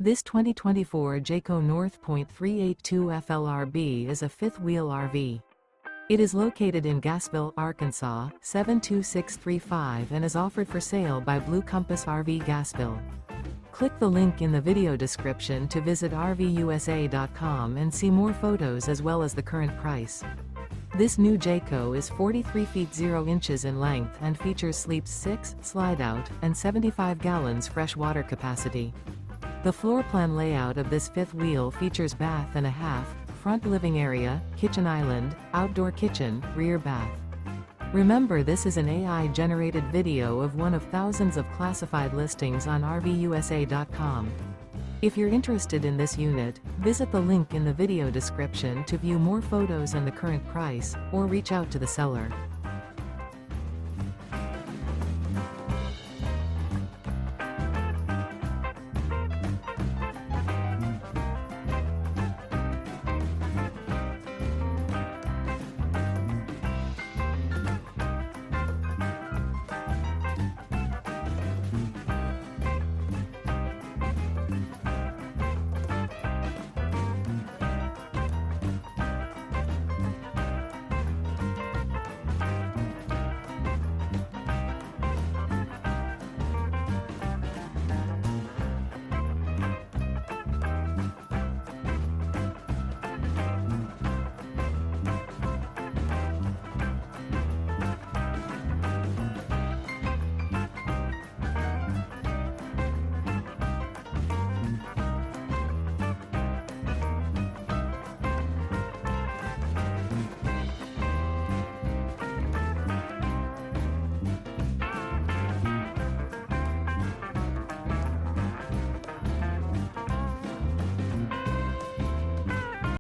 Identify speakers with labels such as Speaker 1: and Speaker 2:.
Speaker 1: This 2024 Jayco North Point 382 FLRB is a fifth-wheel RV. It is located in Gassville, Arkansas, 72635 and is offered for sale by Blue Compass RV Gassville. Click the link in the video description to visit RVUSA.com and see more photos as well as the current price. This new Jayco is 43 feet 0 inches in length and features sleeps 6, slide-out, and 75 gallons fresh water capacity. The floor plan layout of this fifth wheel features bath and a half, front living area, kitchen island, outdoor kitchen, rear bath. Remember, this is an AI-generated video of one of thousands of classified listings on RVUSA.com. If you're interested in this unit, visit the link in the video description to view more photos and the current price, or reach out to the seller.